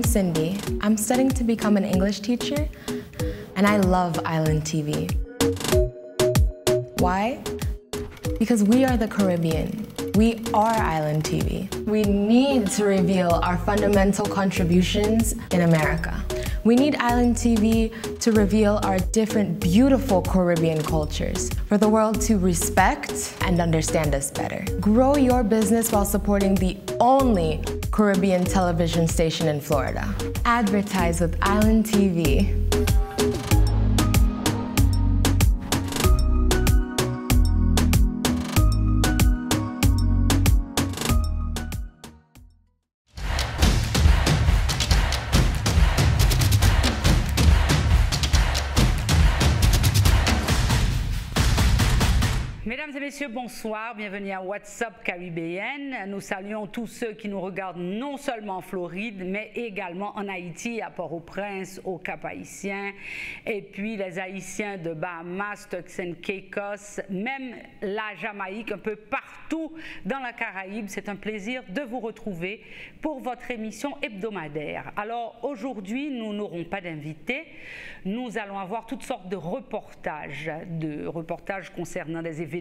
Cindy. I'm studying to become an English teacher, and I love Island TV. Why? Because we are the Caribbean. We are Island TV. We need to reveal our fundamental contributions in America. We need Island TV to reveal our different beautiful Caribbean cultures for the world to respect and understand us better. Grow your business while supporting the only Caribbean television station in Florida. Advertise with Island TV. Mesdames et messieurs, bonsoir, bienvenue à WhatsApp Caribéenne. Nous saluons tous ceux qui nous regardent non seulement en Floride, mais également en Haïti, à Port-au-Prince, au Cap-Haïtien, et puis les Haïtiens de Bahamas, Turks and Caicos, même la Jamaïque, un peu partout dans la Caraïbe. C'est un plaisir de vous retrouver pour votre émission hebdomadaire. Alors aujourd'hui, nous n'aurons pas d'invités. Nous allons avoir toutes sortes de reportages concernant des événements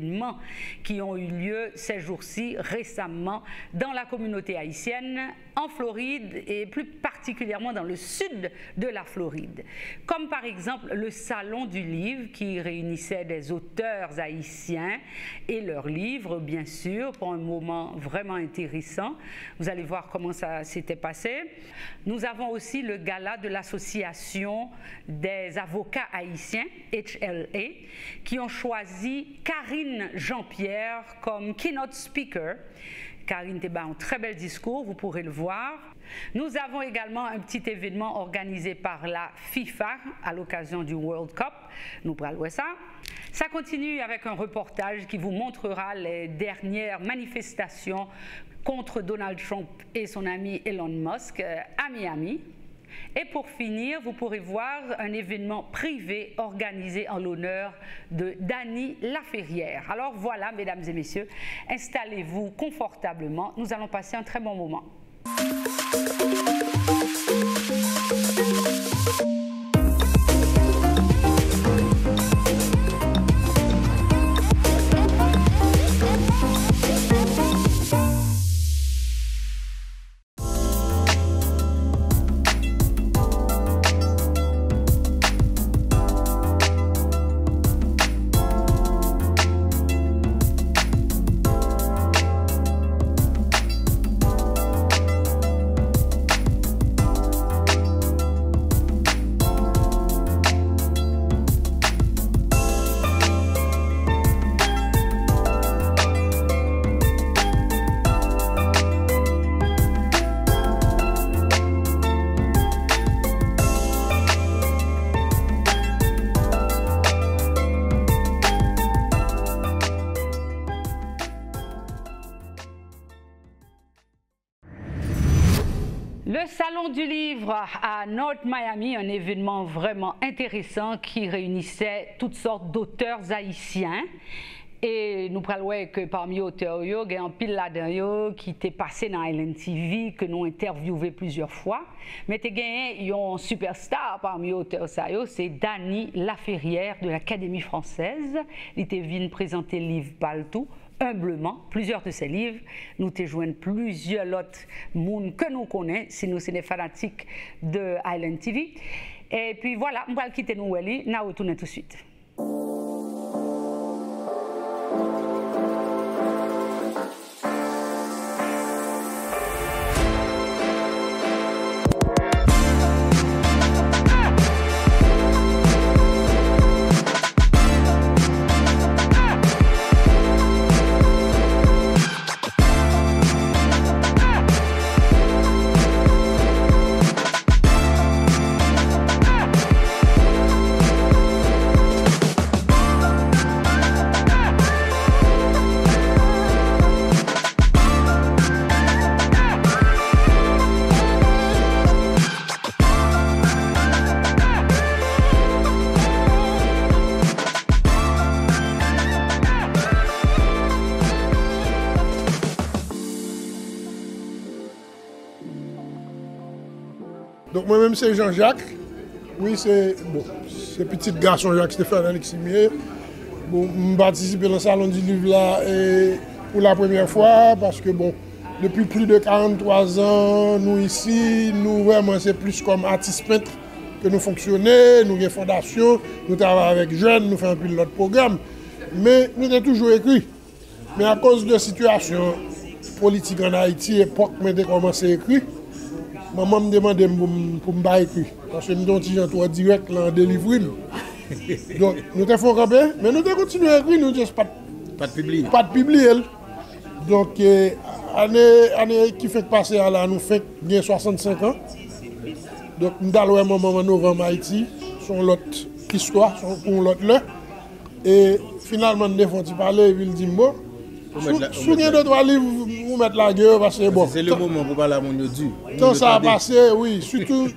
qui ont eu lieu ces jours-ci, récemment, dans la communauté haïtienne, en Floride et plus particulièrement dans le sud de la Floride. Comme par exemple le Salon du Livre qui réunissait des auteurs haïtiens et leurs livres, bien sûr, pour un moment vraiment intéressant. Vous allez voir comment ça s'était passé. Nous avons aussi le gala de l'Association des avocats haïtiens, HLA, qui ont choisi Karine Jean-Pierre comme keynote speaker. Karine Teba, un très bel discours, vous pourrez le voir. Nous avons également un petit événement organisé par la FIFA à l'occasion du World Cup. Nous parlons ça. Ça continue avec un reportage qui vous montrera les dernières manifestations contre Donald Trump et son ami Elon Musk à Miami. Et pour finir, vous pourrez voir un événement privé organisé en l'honneur de Dany Laferrière. Alors voilà, mesdames et messieurs, installez-vous confortablement. Nous allons passer un très bon moment. Le Salon du Livre à North Miami, un événement vraiment intéressant qui réunissait toutes sortes d'auteurs haïtiens. Et nous parlons que parmi les auteurs, il y a un pile là-dedans qui était passé dans Island TV, que nous interviewé plusieurs fois. Mais il y a un superstar parmi les auteurs, c'est Dany Laferrière de l'Académie française. Il était venu présenter le livre Paltou. Humblement, plusieurs de ses livres, nous te joignent plusieurs autres monde que nous connaissons, si nous sommes des fanatiques de Island TV. Et puis voilà, on va quitter nous, nous retournons tout de suite. Donc moi-même c'est Jean-Jacques. Oui, c'est bon, petit garçon Jacques-Stéphane Aleximier. Bon, je participe dans le salon du livre là pour la première fois parce que bon, depuis plus de 43 ans, nous ici, nous vraiment c'est plus comme artistes peintres que nous fonctionnons, nous avons une fondation, nous travaillons avec jeunes, nous faisons un peu d'autres programmes. Mais nous avons toujours écrit. Mais à cause de la situation politique en Haïti, l'époque où j'ai commencé à écrire, maman me demandait pour me écrire. Parce que nous avons un direct en délivrer. Donc nous avons fait camper, mais nous avons continué à écrire, nous n'avons pas de publier. Donc, l'année qui fait passer là, nous fait 65 ans. Donc, nous allons à un moment en novembre Haïti, sur l'autre histoire, pour l'autre là. Et finalement, nous avons parlé, il dit bon, si vous avez d'autres livres, vous mettez la gueule parce que bon. C'est le moment pour parler à mon Dieu. Tant ça a passé, oui, surtout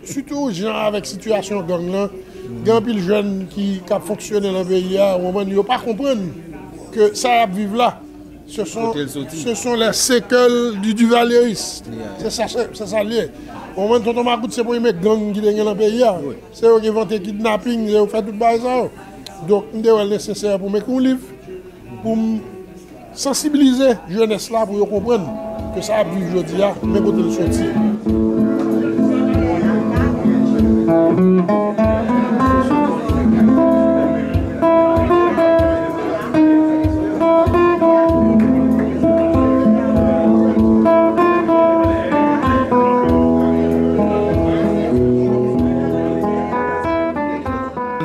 les gens avec situation gang là, il y a un peu de jeunes qui fonctionnent dans le pays, au moment où ils ne pas comprendre que ça vivre là. Ce sont les séquelles du duvalierisme. C'est ça lié. Au moment où on m'a c'est pour les gangs qui sont dans le pays. C'est eux qui inventent le kidnapping, ils font tout ça. Donc, il est nécessaire pour mettre un livre, pour sensibiliser la jeunesse là, pour comprendre que ça a vécu aujourd'hui, mais quand ils sortent.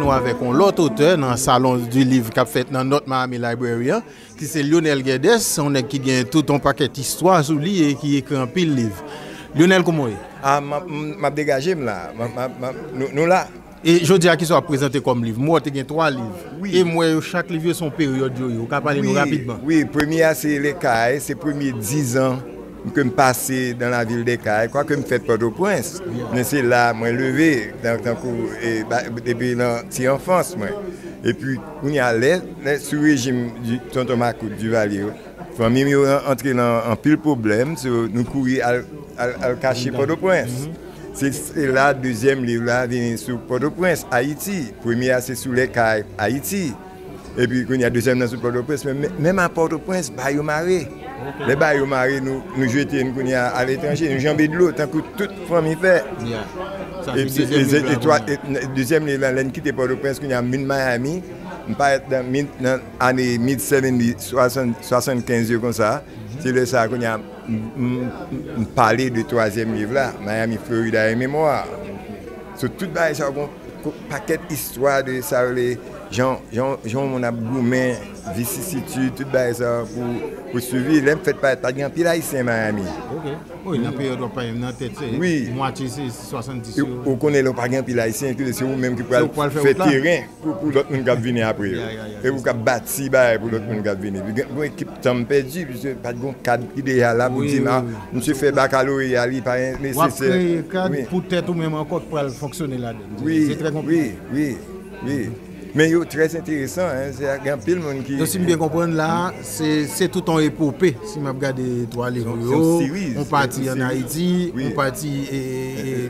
Avec l'autre auteur dans le salon du livre qu'a fait dans notre Miami Library, qui c'est Lionel Guedes, on est qui gagne tout un paquet d'histoires sur lui et qui écrit un pile livre. Lionel, comment est? Ah, m'a dégagé là, nous là. Et je dis à qui soit présenté comme livre. Moi, j'ai 3 livres. Oui. Et moi, chaque livre son période. Vous pouvez parler nous rapidement. Oui, premier c'est les Cailles, c'est les premiers 10 ans que je passe dans la ville des Cailles, quoi que je fais Port-au-Prince. Mais c'est là, moi, levé, depuis la petite enfance. Moi. Et puis, on y allait, sous le régime du tonton Macoute du Valier. La famille est entrée dans un pile problème, nous courir à cacher Port-au-Prince. C'est là, deuxième livre, là, vient sur Port-au-Prince, Haïti. Premier, c'est sous les Cailles, Haïti. Et puis, il y a deuxième dans sur Port-au-Prince, mais même à Port-au-Prince, Bayou Maré. Les Bayou Maré, nous jetons à l'étranger, nous jambons de l'eau, tant que toute famille fait. Et deuxième livre, là, quitté Port-au-Prince, il y a Miami, dans l'année 1975, comme ça. C'est le ça qu'on a parlé du troisième livre là, Miami, Florida et mémoire. Sur tout ça, il y a un paquet d'histoires de ça, les gens, on a gourmé, vicissitudes, tout ça pour suivre. Là, ne faites pas de pile haïtien Miami. Ok. Oui, la période n'a pas dans tête. Oui. Moitié, c'est 70. On connaît le pas de pile haïtien, c'est vous-même qui pouvez faire terrain pour l'autre monde qui venir après. Et vous pouvez bâtir pour l'autre monde qui venir. Vous avez une équipe temps perdu, parce que pas de cadre idéal là pour dire, monsieur fait baccalauréat, il pas nécessaire. Peut-être ou même encore pour fonctionner là-dedans. Oui, c'est très compliqué. Oui. Mais c'est très intéressant, c'est un pile monde qui... Donc si je bien comprendre là, c'est tout en épopée. Si je regarde 3 livres, on partit en Haïti, on partit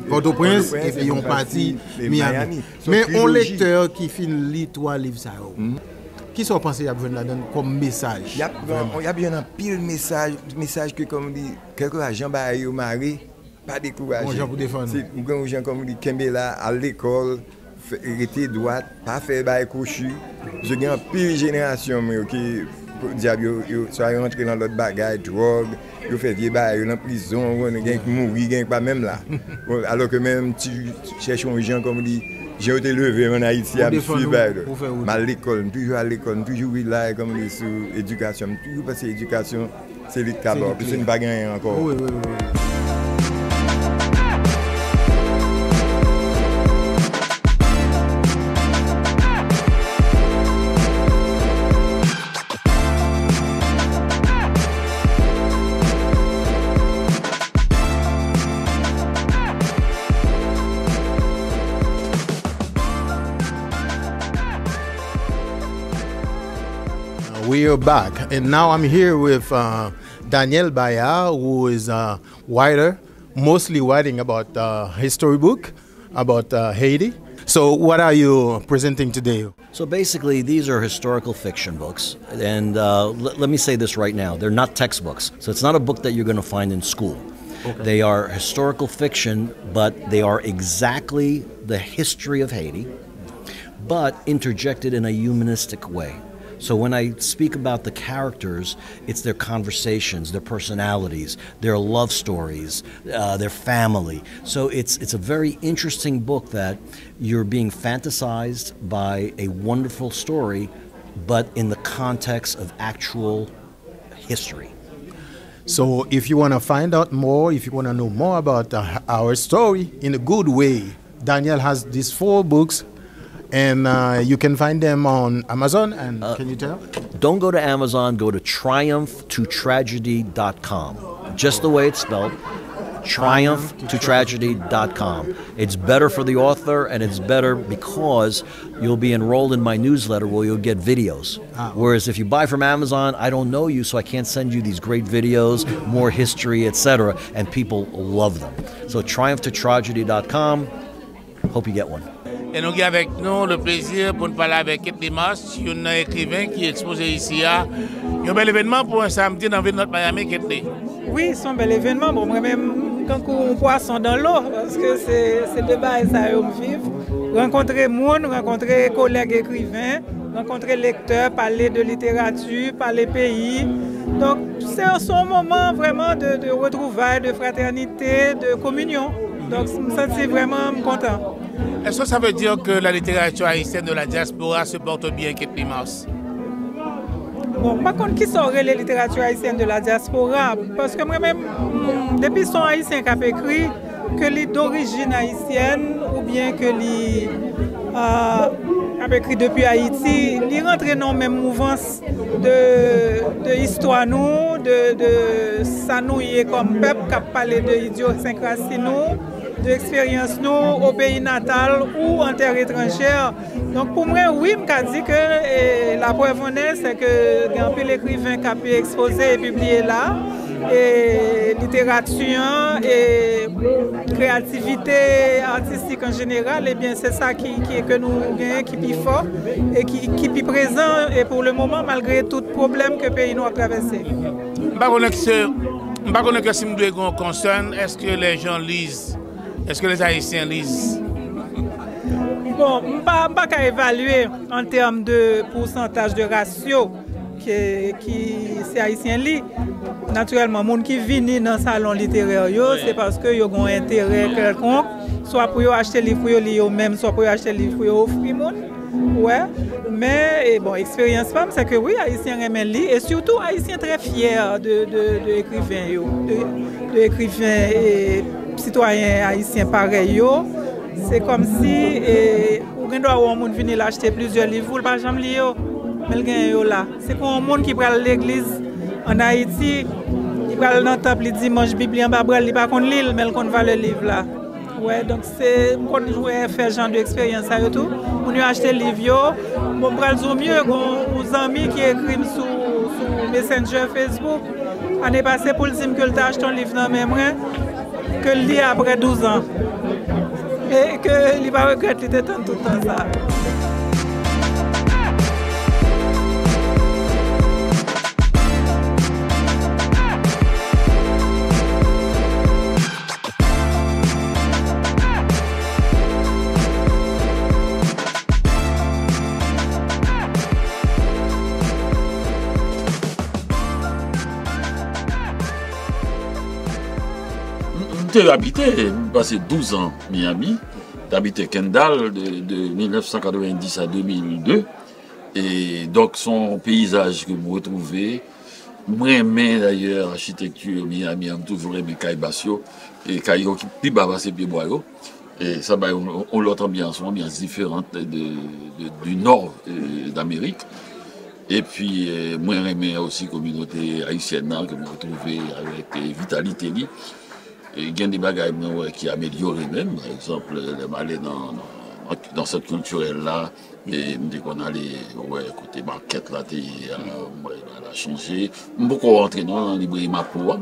Port-au-Prince et puis on partit Miami. Mais un lecteur qui finit lire 3 livres ça. Qui sont pensés à venir là-dedans comme message? Il y a bien un pile message que comme dit quelque agent Bayou Maré, pas décourager. Bon gens pour défendre. C'est grand gens comme dit Kembela à l'école. Rester droite, pas faire bail cochu. Je gagne une pile génération qui soit rentré dans l'autre bagaille, drogue, ils fait vieux bail, dans prison, ils gagne mourir, gagne pas même là. Alors que même tu cherches un gens comme dit, j'ai été levé en Haïti à me suivre. À l'école, toujours à l'école, toujours là comme dit sur l'éducation, toujours parce que l'éducation c'est le d'abord, puis c'est une bagarre encore. Oui. We are back, and now I'm here with Daniel Bayard, who is a writer mostly writing about history book about Haiti. So what are you presenting today? So basically, these are historical fiction books. And let me say this right now. They're not textbooks. So it's not a book that you're going to find in school. Okay. They are historical fiction, but they are exactly the history of Haiti, but interjected in a humanistic way. So when I speak about the characters, it's their conversations, their personalities, their love stories, their family. So it's a very interesting book that you're being fantasized by a wonderful story, but in the context of actual history. So if you want to find out more, if you want to know more about our story in a good way, Daniel has these 4 books. And you can find them on Amazon, and can you tell? Don't go to Amazon, go to triumphtotragedy.com. Just the way it's spelled, triumphtotragedy.com. It's better for the author, and it's better because you'll be enrolled in my newsletter where you'll get videos. Whereas if you buy from Amazon, I don't know you, so I can't send you these great videos, more history, etc., and people love them. So triumphtotragedy.com, hope you get one. Et nous avons avec nous le plaisir pour nous parler avec Kate Dimas, un écrivain qui est exposé ici. Un bel événement pour un samedi dans la ville de Miami, Kate. Oui, c'est un bel événement. Bon, moi-même, quand on poisson dans l'eau, parce que c'est de base ça que je vis. Rencontrer monde, rencontrer collègues écrivains, rencontrer lecteurs, parler de littérature, parler pays. Donc, c'est un moment vraiment de retrouvailles, de fraternité, de communion. Donc, je me sens vraiment content. Est-ce que ça veut dire que la littérature haïtienne de la diaspora se porte bien, Kate Dimas? Bon, par contre, qui serait la littérature haïtienne de la diaspora? Parce que moi-même, depuis son haïtien qui a écrit, que les d'origine haïtienne ou bien que les a écrit depuis Haïti, il rentre dans la même mouvance de histoire nous, de ça nous y est comme peuple qui a parlé de idiosyncrasie nous, de expérience nous au pays natal ou en terre étrangère. Donc pour moi, oui, je dis que la preuve c'est que il y a un peu l'écrivain qui a pu exposer et publier là. Et littérature et créativité artistique en général, et bien c'est ça que nous gagnons, qui est fort et qui est présent et pour le moment malgré tout problème que le pays nous a traversé. Je ne sais pas si nous devons concerne, est-ce que les gens lisent? Est-ce que les Haïtiens lisent? Bon, je ne peux pas évaluer en termes de pourcentage de ratio qui c'est haïtien lit. Naturellement, les gens qui viennent dans le salon littéraire, c'est parce qu'ils ont un intérêt quelconque, soit pour acheter les livres pour lire eux-mêmes, soit pour acheter les livres pour offrir. Ouais. Mais bon, expérience femme, c'est que oui, haïtiens aiment lire et surtout haïtiens très fiers de écrivains et citoyens haïtiens pareils. C'est comme si on doit venir acheter plusieurs livres, vous ne pouvez jamais lire. C'est comme un monde qui prend l'église en Haïti, il prend dans le temple dimanche, la Bible en bas, il ne va pas lire, mais il va le livre là. Ouais, donc c'est quand on fait ce genre d'expérience à tout. On a acheté le livre, on prend le mieux, nos amis qui écrivent sur Messenger Facebook. L'année passée, pour le dire que tu as acheté un livre dans mes mains, que le lit après 12 ans. Et que il va regretter de tout le temps ça. J'ai habité, j'ai passé 12 ans à Miami. J'ai habité Kendall de 1990 à 2002. Et donc, son paysage que vous retrouvez, moi, j'aime d'ailleurs l'architecture Miami, j'ai toujours aimé Caïbasio. Et Caïo qui est plus bas, c'est Pied-Boyo. Et ça, on l'autre ambiance différente du nord d'Amérique. Et puis, moi, j'aime aussi la communauté haïtienne que vous retrouvez avec Vitalité. Il y a des bagages qui améliorent même, par exemple, aller dans cette culturelle-là, et dès qu'on allait côté market, là, elle a changé. Beaucoup rentré dans les librairies Mapoua,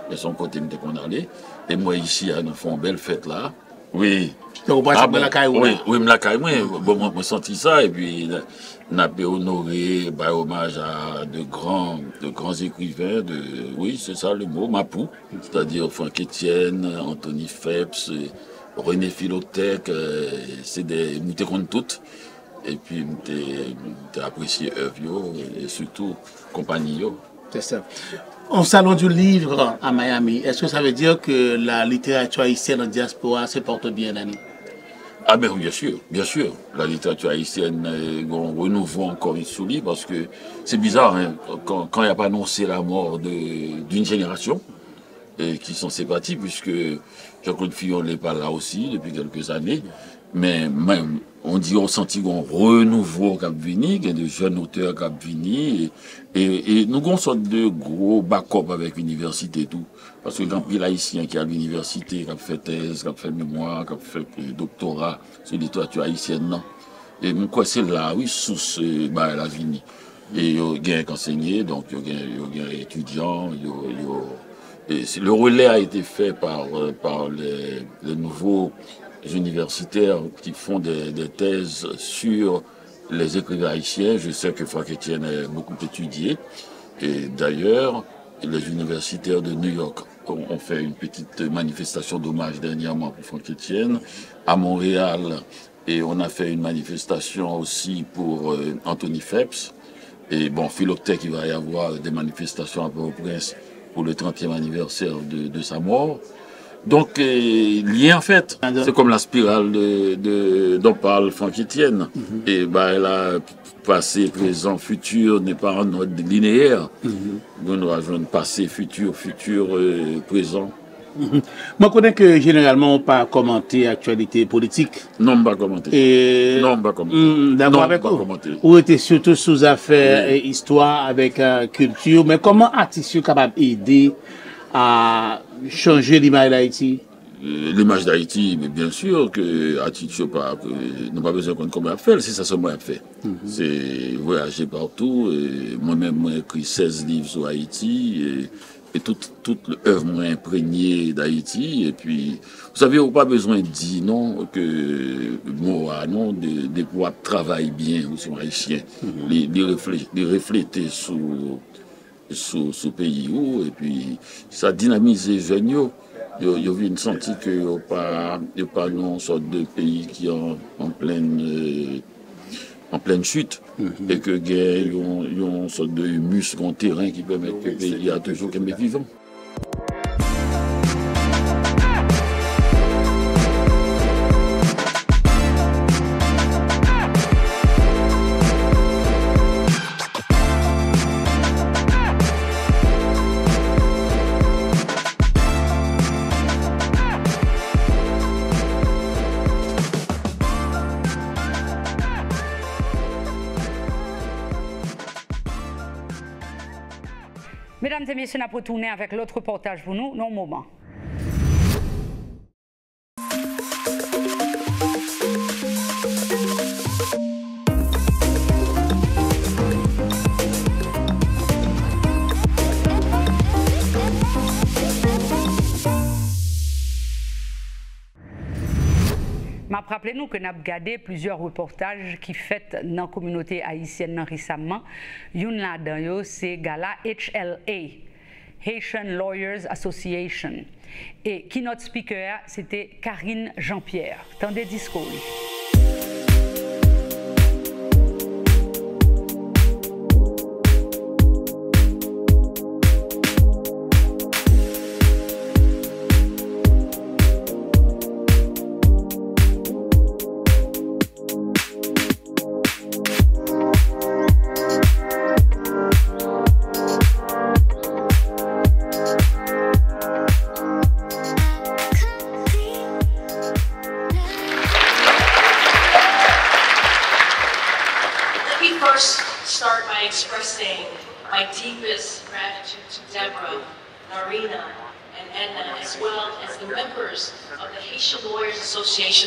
de son côté qu'on allait. Et moi ici, nous faisons une belle fête là. Oui. Donc, vous la caille, oui, la caille, bon, moi, senti ça, et puis, on a honoré, hommage à de grands écrivains, oui, c'est ça le mot, Mapou, c'est-à-dire Franck Etienne, Anthony Phelps, René Philotech, c'est des, nous te compte toutes, et puis, t'es apprécié œuvre, et surtout, compagnie, yo. C'est ça. Au salon du livre à Miami, est-ce que ça veut dire que la littérature haïtienne en diaspora se porte bien, Annie? Ah ben bien sûr, bien sûr. La littérature haïtienne, on renouvelle encore une souris parce que c'est bizarre, hein, quand il n'y a pas annoncé la mort d'une génération qui sont sépartis, puisque Jean-Claude Fillon n'est pas là aussi depuis quelques années, mais même, on dit on sentit qu'on renouveau Cap Vini, qu'il y a de jeunes auteurs Cap Vini, et nous avons une sorte de gros backup avec l'université et tout. Parce que quand il y a haïtien qui a l'université, qui a fait thèse, qui a fait mémoire, qui a fait doctorat sur la littérature haïtienne, non. Et moi, c'est là, oui, sous la Vini. Et il y a un enseigné, donc il y a un étudiant, le relais a été fait par les nouveaux universitaires qui font des thèses sur les écrivains haïtiens. Je sais que Franck Etienne a beaucoup étudié. Et d'ailleurs, les universitaires de New York ont fait une petite manifestation d'hommage dernièrement pour Franck Etienne. À Montréal, et on a fait une manifestation aussi pour Anthony Phelps. Et bon, Philotech, il va y avoir des manifestations à Port-au-Prince pour le 30e anniversaire de sa mort. Donc, lié en fait, c'est comme la spirale dont parle Franck Etienne. Et elle a passé, présent, futur n'est pas en ordre linéaire. Nous rejoignons passé, futur, présent. Moi, je connais que généralement, on ne peut pas commenter l'actualité politique. Non, pas commenter. Non, pas commenter. D'accord avec vous. Ou était surtout sous affaires et histoire avec culture. Mais comment artistes capable d'aider à changer l'image d'Haïti? L'image d'Haïti, mais bien sûr que attitude n'a pas besoin qu'on comment faire, c'est ça seulement à faire. C'est voyager partout. Moi-même, j'ai écrit 16 livres sur Haïti et toute l'œuvre m'a imprégné d'Haïti. Et puis, vous savez, on n'a pas besoin de dire non, que moi, non, de pouvoir travailler bien aussi en haïtien, de refléter sur ce pays et puis ça dynamise les jeunes. Il y a une senti que il n'y a pas une sorte de pays qui est en pleine chute et que il y a une sorte de humus, un terrain qui permet que le pays a toujours qu'un vivant. Mesdames et messieurs, on a retourné avec l'autre reportage pour nous, dans le moment. Rappelez-nous que nous avons regardé plusieurs reportages qui fait dans la communauté haïtienne récemment. Une là-dedans, c'est Gala HLA, Haitian Lawyers Association. Et keynote speaker, c'était Karine Jean-Pierre. Tendez discours.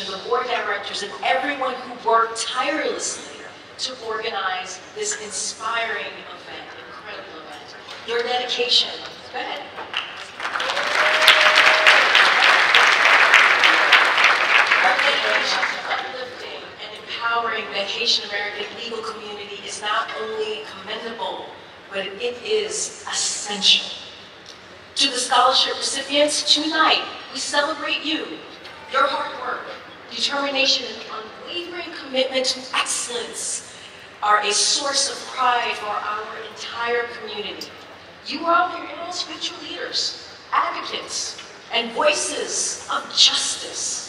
The board directors, and everyone who worked tirelessly to organize this inspiring event, incredible event. Your dedication, go ahead. dedication to uplifting and empowering the Haitian American legal community is not only commendable, but it is essential. To the scholarship recipients, tonight we celebrate you, your hard work, determination, and unwavering commitment to excellence are a source of pride for our entire community. You are our spiritual leaders, advocates, and voices of justice.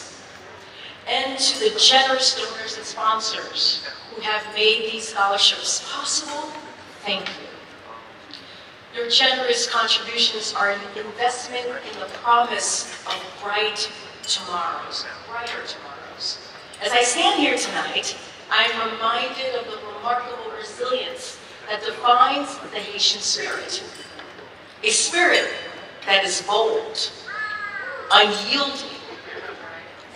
And to the generous donors and sponsors who have made these scholarships possible, thank you. Your generous contributions are an investment in the promise of brighter tomorrows. As I stand here tonight, I am reminded of the remarkable resilience that defines the Haitian spirit. A spirit that is bold, unyielding,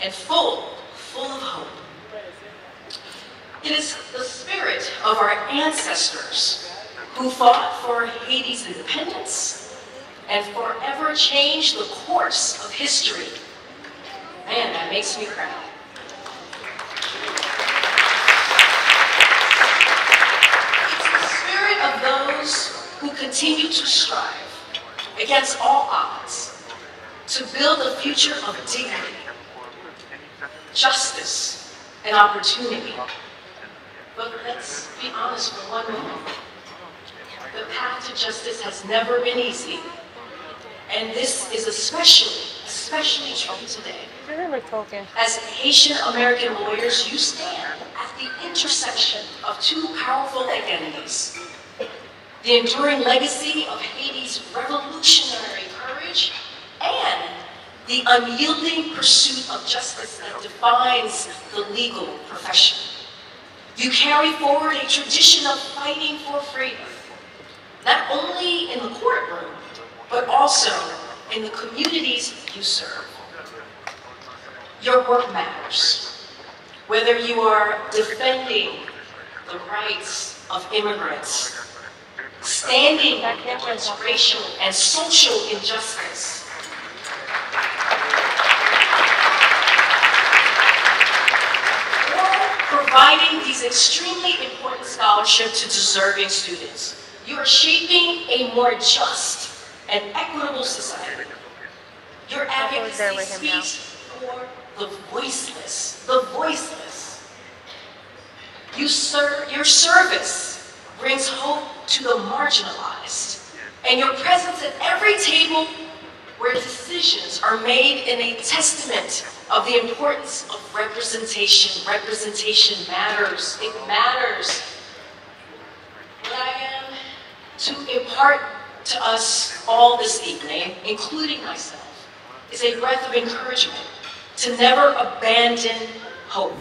and full of hope. It is the spirit of our ancestors who fought for Haiti's independence and forever changed the course of history. Man, that makes me cry. It's the spirit of those who continue to strive against all odds to build a future of dignity, justice, and opportunity. But let's be honest for one moment. The path to justice has never been easy. And this is especially true today. As Haitian American lawyers, you stand at the intersection of two powerful identities. The enduring legacy of Haiti's revolutionary courage and the unyielding pursuit of justice that defines the legal profession. You carry forward a tradition of fighting for freedom, not only in the courtroom, but also in the communities you serve. Your work matters. Whether you are defending the rights of immigrants, standing against racial and social injustice, providing these extremely important scholarships to deserving students. You are shaping a more just and equitable society. Your advocacy speaks for the voiceless, Your service brings hope to the marginalized, and your presence at every table where decisions are made in a testament of the importance of representation. Representation matters. It matters. What I am to impart to us all this evening, including myself, is a breath of encouragement to never abandon hope.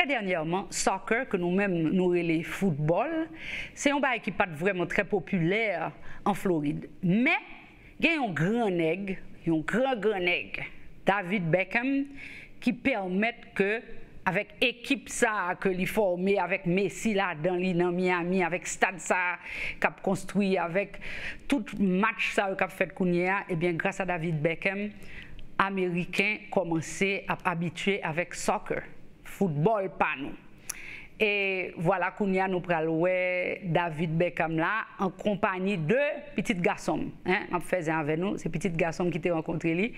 Dernièrement, soccer, que nous-mêmes nous relais football, c'est un bail qui n'est pas vraiment très populaire en Floride. Mais, il y a un grand nègre, David Beckham, qui permet que, avec l'équipe que l'y formé, avec Messi là dans Miami, avec Stade ça qu'a construit, avec tout match ça qu'a fait Kounia, et bien grâce à David Beckham, Américains commençaient à habituer avec soccer. Football pas nous. Et voilà qu'on y a nous praloué David Beckham là en compagnie de petits garçons. On faisait avec nous, ces petits garçons qui étaient rencontrés lui.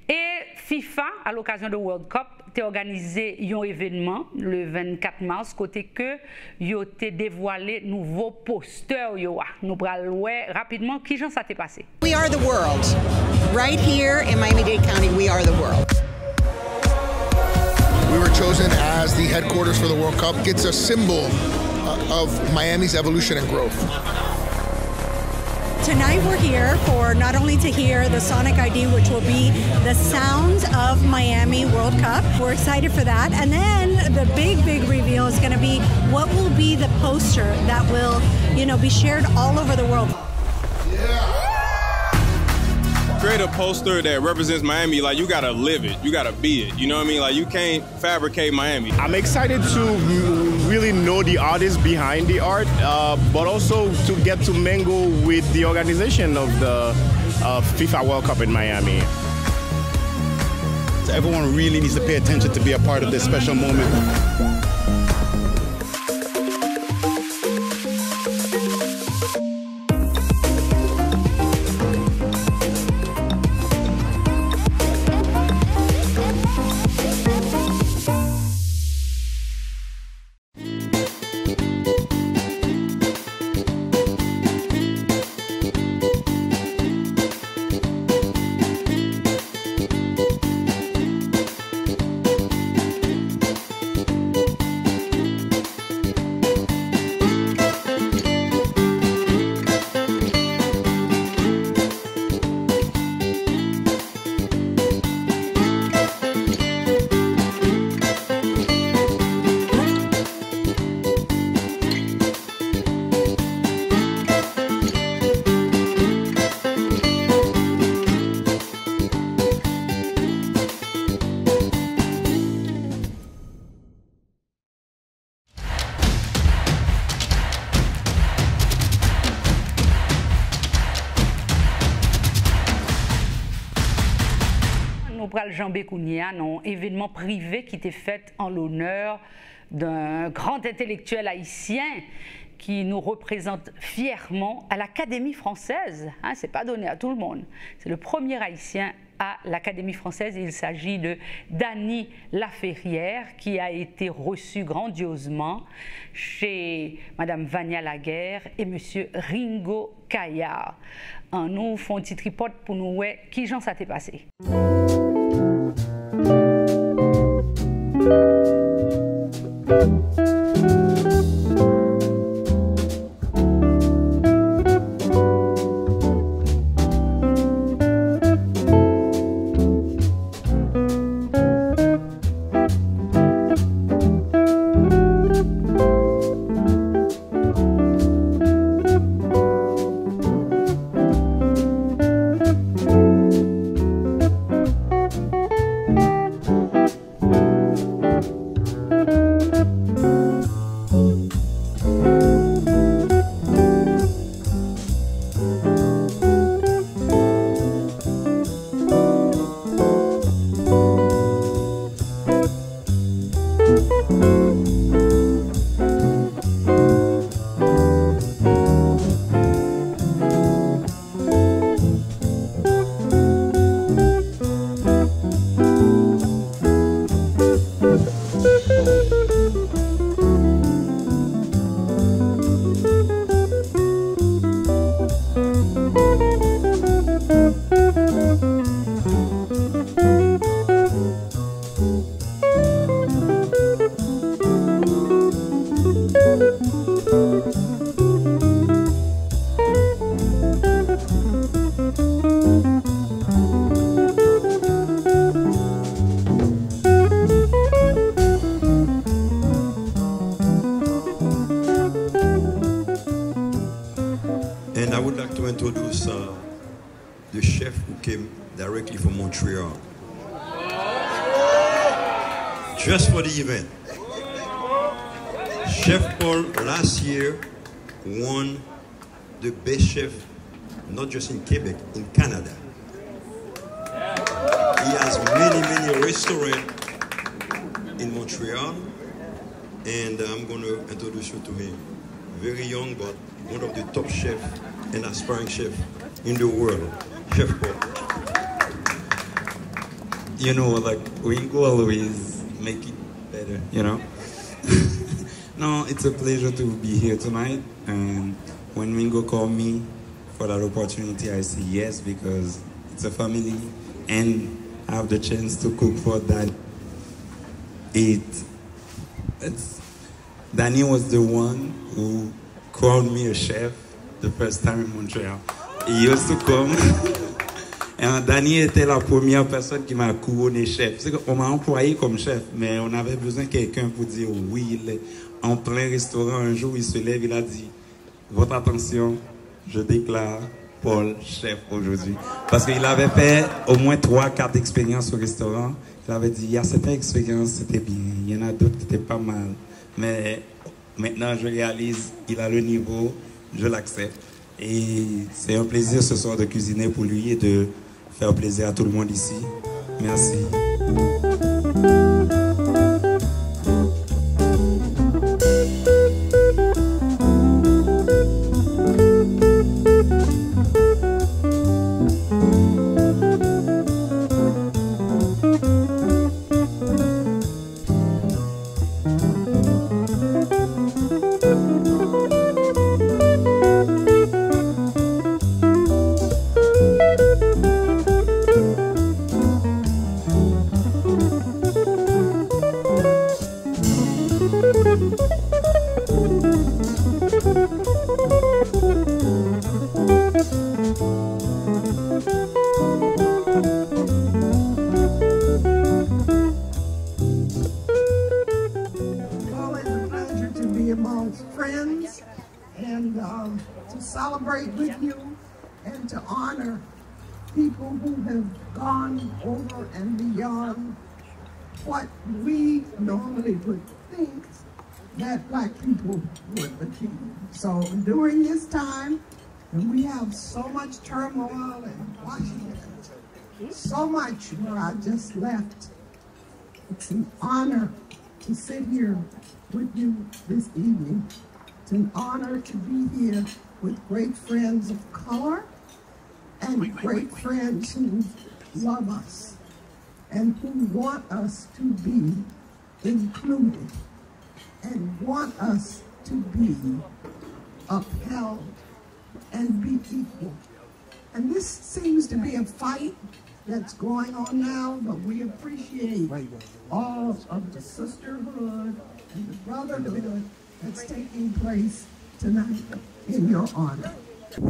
Et FIFA, à l'occasion de World Cup, a organisé un événement le 24 mars, côté que yo te dévoilé nouveau poster yo. Nous praloué rapidement qui j'en ça t'est passé. We are the world. Right here in Miami-Dade County, we are the world. We were chosen as the headquarters for the World Cup. It's a symbol of Miami's evolution and growth. Tonight we're here for not only to hear the Sonic ID, which will be the sounds of Miami World Cup. We're excited for that. And then the big reveal is going to be what will be the poster that will, be shared all over the world. Create a poster that represents Miami, like you gotta live it, you gotta be it, you know what I mean? Like you can't fabricate Miami. I'm excited to really know the artists behind the art, but also to get to mingle with the organization of the FIFA World Cup in Miami. So everyone really needs to pay attention to be a part of this special moment. Jean Bécounia, un événement privé qui était fait en l'honneur d'un grand intellectuel haïtien qui nous représente fièrement à l'Académie française. Ce n'est pas donné à tout le monde. C'est le premier haïtien à l'Académie française. Il s'agit de Dany Laferrière qui a été reçu grandiosement chez Madame Vania Laguerre et Monsieur Ringo Caillard. Nous faisons un petit report pour nous voir qui j'en ça t'est passé. And I would like to introduce the chef who came directly from Montreal, just for the event. Chef Paul last year won the best chef, not just in Quebec, in Canada. He has many restaurants in Montreal, and I'm going to introduce you to him. Very young, but one of the top chefs and aspiring chefs in the world, Chef Paul. You know, like, Ringo always make it better, you know? No, it's a pleasure to be here tonight, and when Ringo called me for that opportunity, I say yes, because it's a family, and I have the chance to cook for Danny. Danny was the one who crowned me a chef the first time in Montreal. He used to come. Et Danny était la première personne qui m'a couronné chef. On m'a employé comme chef, mais on avait besoin de quelqu'un pour dire oui. Il est en plein restaurant, un jour, il se lève, il a dit, votre attention, je déclare Paul chef aujourd'hui. Parce qu'il avait fait au moins 3-4 expériences au restaurant. Il avait dit, il y a certaines expériences, c'était bien. Il y en a d'autres qui étaient pas mal. Mais maintenant, je réalise, il a le niveau, je l'accepte. Et c'est un plaisir ce soir de cuisiner pour lui et de faire plaisir à tout le monde ici. Merci. What we normally would think that Black people would achieve. So during this time, and we have so much turmoil in Washington, so much where I just left, it's an honor to sit here with you this evening. It's an honor to be here with great friends of color and great friends who love us and who want us to be included and want us to be upheld and be equal. And this seems to be a fight that's going on now, but we appreciate all of the sisterhood and the brotherhood that's taking place tonight in your honor.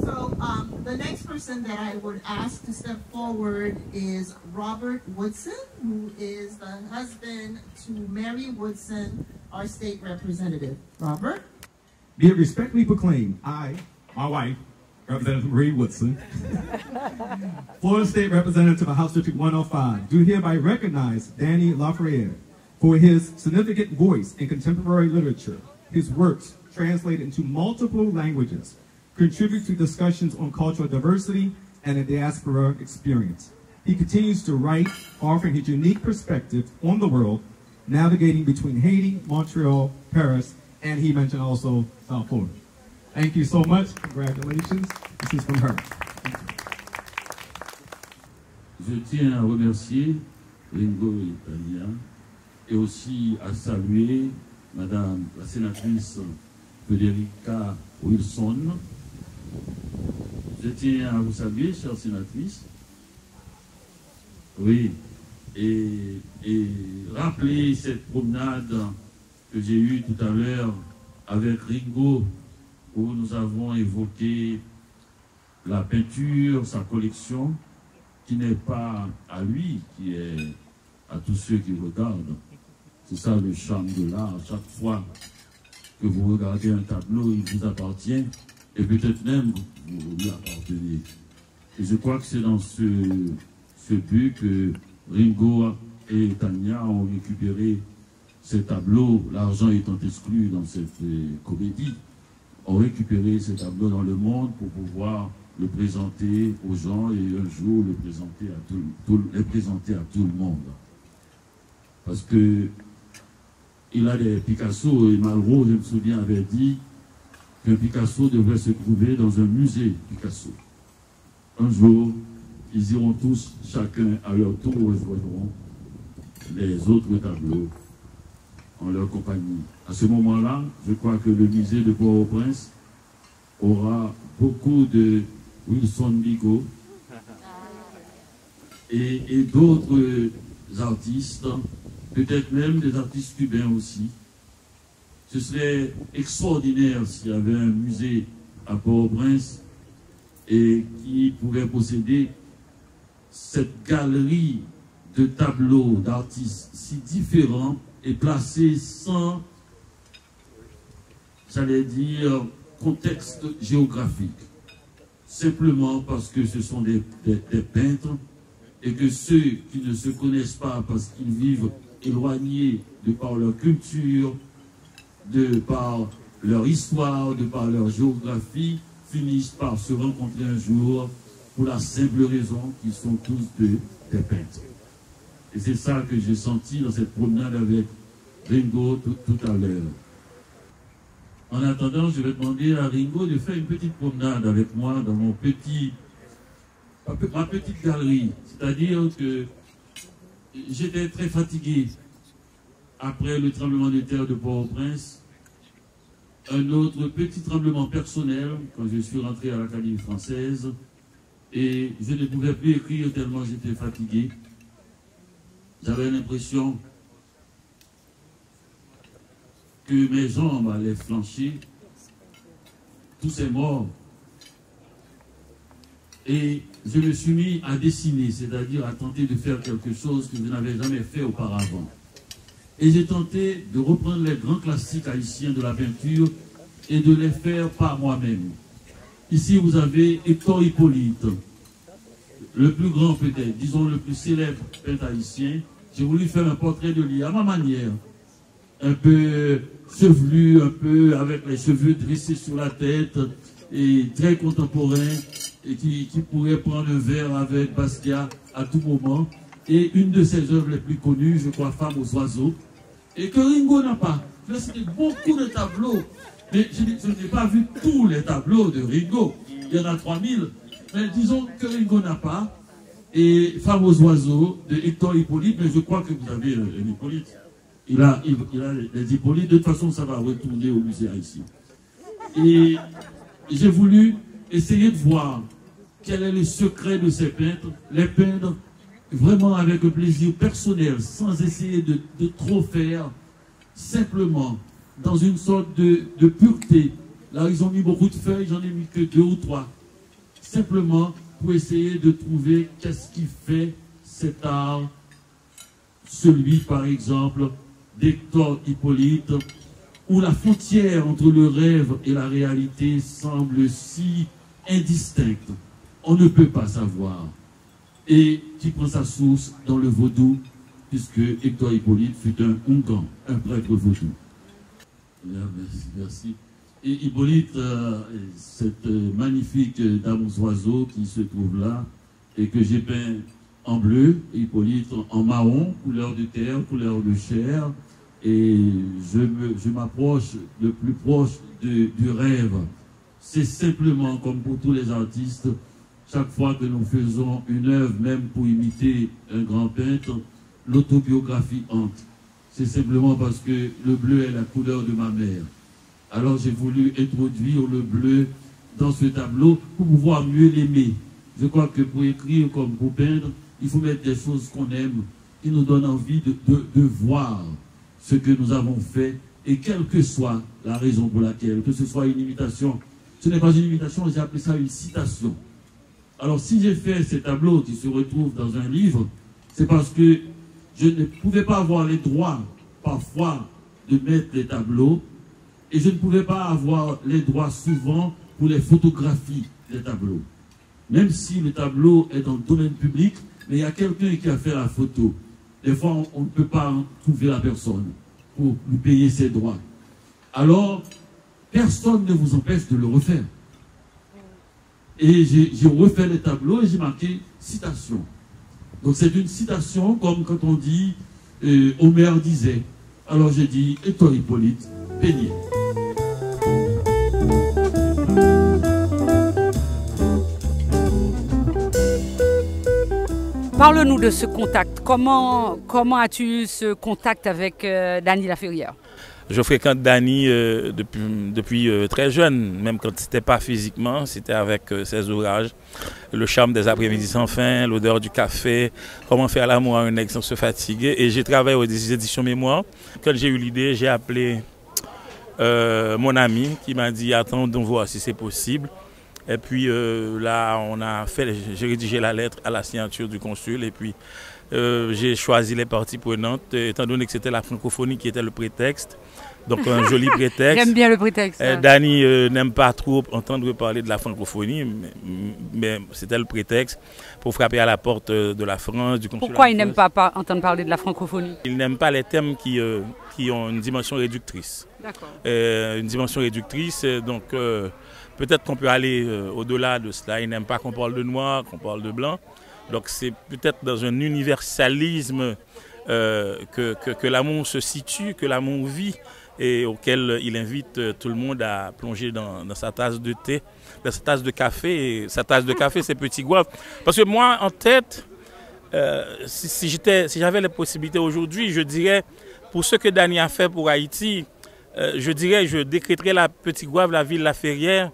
So the next person that I would ask to step forward is Robert Woodson, who is the husband to Mary Woodson, our state representative. Robert? Be it respectfully proclaimed, I, my wife, Representative Marie Woodson, Florida State Representative of House District 105, do hereby recognize Danny Lafreniere for his significant voice in contemporary literature. His works, translated into multiple languages, contribute to discussions on cultural diversity and a diaspora experience. He continues to write, offering his unique perspective on the world, navigating between Haiti, Montreal, Paris, and he mentioned also South Florida. Thank you so much. Congratulations. This is from her. Je tiens à remercier Ringo et Tania et aussi à saluer Madame la sénatrice Federica Wilson. Je tiens à vous saluer, chère sénatrice. Oui, et rappeler cette promenade que j'ai eue tout à l'heure avec Ringo, où nous avons évoqué la peinture, sa collection, qui n'est pas à lui, qui est à tous ceux qui regardent. C'est ça le charme de l'art. Chaque fois que vous regardez un tableau, il vous appartient, et peut-être même vous lui appartenez. Et je crois que c'est dans ce but que Ringo et Tania ont récupéré ces tableaux, l'argent étant exclu dans cette comédie, ont récupéré ces tableaux dans le monde pour pouvoir le présenter aux gens et un jour le présenter à tout le monde. Parce que il a des Picasso, et Malraux, je me souviens, avait dit qu'un Picasso devrait se trouver dans un musée Picasso. Un jour, ils iront tous, chacun à leur tour, rejoindront les autres tableaux en leur compagnie. À ce moment-là, je crois que le musée de Port-au-Prince aura beaucoup de Wilson Bigot et d'autres artistes, peut-être même des artistes cubains aussi. Ce serait extraordinaire s'il y avait un musée à Port-au-Prince et qui pourrait posséder cette galerie de tableaux d'artistes si différents et placés sans, j'allais dire, contexte géographique. Simplement parce que ce sont des peintres et que ceux qui ne se connaissent pas parce qu'ils vivent éloignés de par leur culture, de par leur histoire, de par leur géographie, finissent par se rencontrer un jour pour la simple raison qu'ils sont tous des peintres. Et c'est ça que j'ai senti dans cette promenade avec Ringo tout à l'heure. En attendant, je vais demander à Ringo de faire une petite promenade avec moi dans ma petite galerie. C'est-à-dire que j'étais très fatigué après le tremblement de terre de Port-au-Prince. Un autre petit tremblement personnel quand je suis rentré à l'Académie française et je ne pouvais plus écrire tellement j'étais fatigué. J'avais l'impression que mes jambes allaient flancher, tous est mort. Et je me suis mis à dessiner, c'est-à-dire à tenter de faire quelque chose que je n'avais jamais fait auparavant. Et j'ai tenté de reprendre les grands classiques haïtiens de la peinture et de les faire par moi-même. Ici, vous avez Hector Hippolyte, le plus grand peut-être, disons le plus célèbre peintre haïtien. J'ai voulu faire un portrait de lui à ma manière, un peu chevelu, un peu avec les cheveux dressés sur la tête et très contemporain et qui pourrait prendre un verre avec Basquiat à tout moment. Et une de ses œuvres les plus connues, je crois, Femme aux oiseaux, et que Ringo n'a pas. J'ai cité beaucoup de tableaux, mais je n'ai pas vu tous les tableaux de Ringo. Il y en a 3000, mais disons que Ringo n'a pas. Et Femme aux oiseaux de Hector Hippolyte, mais je crois que vous avez un Hippolyte. Il a les Hippolytes, de toute façon ça va retourner au musée haïtien. Et j'ai voulu essayer de voir quel est le secret de ces peintres, les peindre vraiment avec un plaisir personnel, sans essayer de trop faire, simplement, dans une sorte de pureté. Là, ils ont mis beaucoup de feuilles, j'en ai mis que 2 ou 3. Simplement, pour essayer de trouver qu'est-ce qui fait cet art, celui, par exemple, d'Hector Hippolyte, où la frontière entre le rêve et la réalité semble si indistincte. On ne peut pas savoir. Et qui prend sa source dans le vaudou, puisque Hector Hippolyte fut un Ungan, un prêtre vaudou. Merci. Et Hippolyte, cette magnifique dame aux oiseaux qui se trouve là, et que j'ai peint en bleu, Hippolyte en marron, couleur de terre, couleur de chair, et je m'approche le plus proche du rêve. C'est simplement comme pour tous les artistes, chaque fois que nous faisons une œuvre, même pour imiter un grand peintre, l'autobiographie hante. C'est simplement parce que le bleu est la couleur de ma mère. Alors j'ai voulu introduire le bleu dans ce tableau pour pouvoir mieux l'aimer. Je crois que pour écrire comme pour peindre, il faut mettre des choses qu'on aime, qui nous donnent envie de voir ce que nous avons fait, et quelle que soit la raison pour laquelle, que ce soit une imitation. Ce n'est pas une imitation, j'ai appelé ça une citation. Alors si j'ai fait ces tableaux qui se retrouvent dans un livre, c'est parce que je ne pouvais pas avoir les droits, parfois, de mettre les tableaux, et je ne pouvais pas avoir les droits souvent pour les photographies des tableaux. Même si le tableau est dans le domaine public, mais il y a quelqu'un qui a fait la photo. Des fois, on ne peut pas trouver la personne pour lui payer ses droits. Alors, personne ne vous empêche de le refaire. Et j'ai refait les tableaux et j'ai marqué citation. Donc c'est une citation comme quand on dit, Homère disait, Alors j'ai dit Hector Hippolyte Peigné. Parle-nous de ce contact. Comment as-tu eu ce contact avec Dany Laferrière? Je fréquente Dany depuis très jeune, même quand ce n'était pas physiquement, c'était avec ses ouvrages. Le charme des après-midi sans fin, l'odeur du café, comment faire l'amour à un ex sans se fatiguer. Et j'ai travaillé aux éditions Mémoire. Quand j'ai eu l'idée, j'ai appelé mon ami qui m'a dit attendons voir si c'est possible. Et puis là, j'ai rédigé la lettre à la signature du consul et puis j'ai choisi les parties prenantes, étant donné que c'était la francophonie qui était le prétexte. Donc un joli prétexte. J'aime bien le prétexte. Dany n'aime pas trop entendre parler de la francophonie, mais c'était le prétexte pour frapper à la porte de la France, du consulat. Pourquoi il n'aime pas entendre parler de la francophonie? Il n'aime pas les thèmes qui ont une dimension réductrice. D'accord. Une dimension réductrice, donc peut-être qu'on peut aller au-delà de cela. Il n'aime pas qu'on parle de noir, qu'on parle de blanc. Donc c'est peut-être dans un universalisme que l'amour se situe, que l'amour vit et auquel il invite tout le monde à plonger dans sa tasse de thé, dans sa tasse de café. Et sa tasse de café, c'est Petit Goave. Parce que moi, en tête, si j'avais les possibilités aujourd'hui, je dirais, pour ce que Dany a fait pour Haïti, je décréterais la Petit Goave, la ville Laferrière.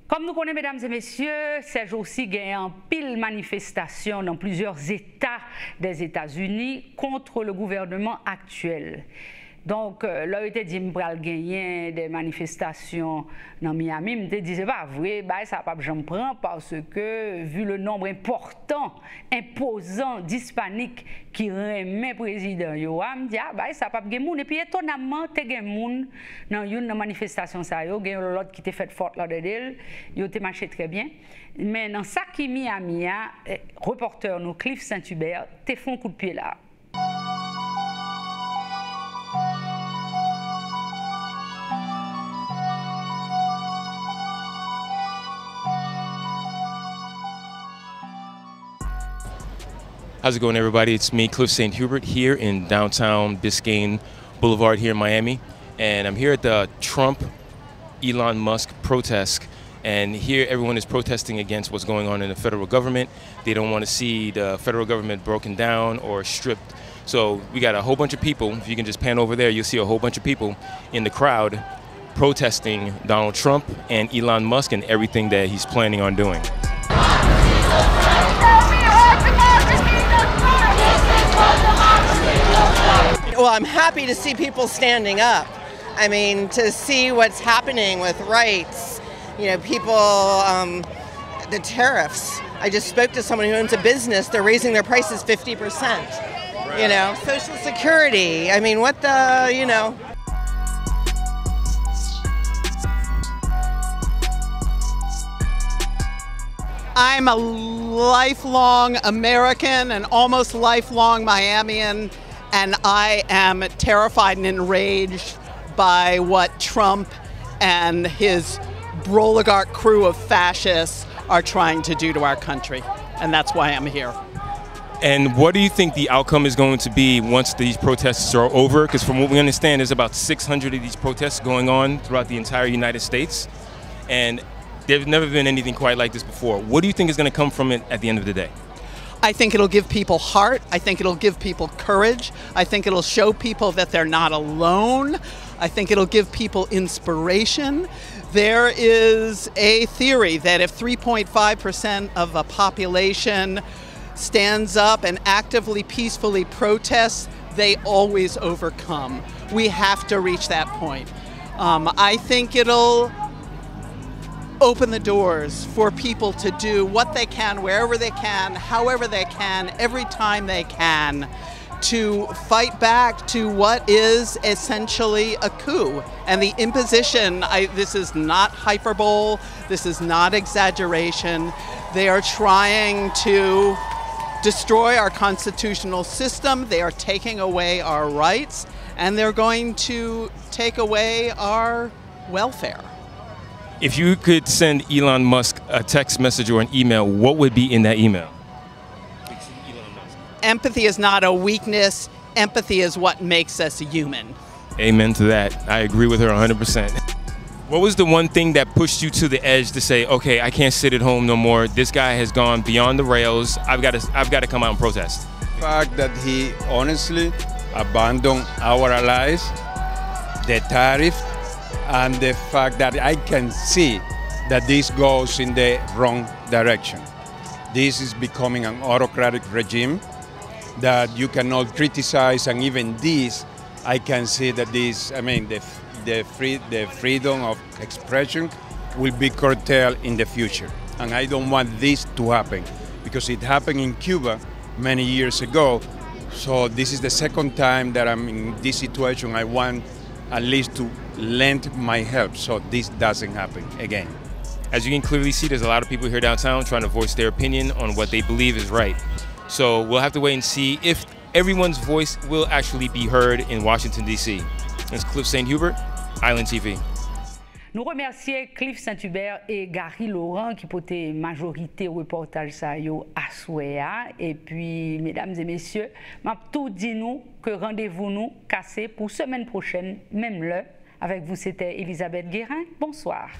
Comme nous connaissons, mesdames et messieurs, ces jours-ci, il y a une pile manifestation dans plusieurs États des États-Unis contre le gouvernement actuel. Donc, là, il dit que je gagner des manifestations dans Miami. Je me dit, c'est pas vrai, ça va pas j'en prends parce que, vu le nombre important, imposant d'Hispaniques qui remet président, je me dit, ça va pas gagner. Et puis, étonnamment, il y a des dans une manifestation, il y a l'autre qui était fait forte là-dedans, il a marché très bien. Mais dans ça qui Miami, reporter, nous, Cliff Saint-Hubert, te font un coup de pied là. How's it going, everybody? It's me, Cliff St. Hubert, here in downtown Biscayne Boulevard here in Miami. And I'm here at the Trump-Elon Musk protest. And here everyone is protesting against what's going on in the federal government. They don't want to see the federal government broken down or stripped. So we got a whole bunch of people. If you can just pan over there, you'll see a whole bunch of people in the crowd protesting Donald Trump and Elon Musk and everything that he's planning on doing. Well, I'm happy to see people standing up. I mean, to see what's happening with rights, you know, people, the tariffs. I just spoke to someone who owns a business. They're raising their prices 50%. You know, Social Security. I mean, what the, you know. I'm a lifelong American and almost lifelong Miamian, and I am terrified and enraged by what Trump and his oligarch crew of fascists are trying to do to our country, and that's why I'm here. And what do you think the outcome is going to be once these protests are over? Because from what we understand, there's about 600 of these protests going on throughout the entire United States, and there's never been anything quite like this before. What do you think is going to come from it at the end of the day? I think it'll give people heart. I think it'll give people courage. I think it'll show people that they're not alone. I think it'll give people inspiration. There is a theory that if 3.5% of a population stands up and actively, peacefully protests, they always overcome. We have to reach that point. I think it'll open the doors for people to do what they can, wherever they can, however they can, every time they can, to fight back to what is essentially a coup. And the imposition, this is not hyperbole, this is not exaggeration. They are trying to destroy our constitutional system, they are taking away our rights, and they're going to take away our welfare. If you could send Elon Musk a text message or an email, what would be in that email? Empathy is not a weakness. Empathy is what makes us human. Amen to that. I agree with her 100%. What was the one thing that pushed you to the edge to say, okay, I can't sit at home no more. This guy has gone beyond the rails. I've got to come out and protest. The fact that he honestly abandoned our allies, the tariff, and the fact that I can see that this goes in the wrong direction. This is becoming an autocratic regime that you cannot criticize, and even this, I can see that this, the freedom of expression will be curtailed in the future. And I don't want this to happen, because it happened in Cuba many years ago. So this is the second time that I'm in this situation. I want at least to lend my help so this doesn't happen again. As you can clearly see, there's a lot of people here downtown trying to voice their opinion on what they believe is right. So we'll have to wait and see if everyone's voice will actually be heard in Washington, D.C. It's Cliff St. Hubert, Island TV. Nous remercions Cliff Saint-Hubert et Gary Laurent qui portaient majorité au reportage ça yo à Souéa. Et puis, mesdames et messieurs, m'a tout dit nous que rendez-vous nous cassé pour semaine prochaine, même l'heure. Avec vous, c'était Elisabeth Guérin. Bonsoir.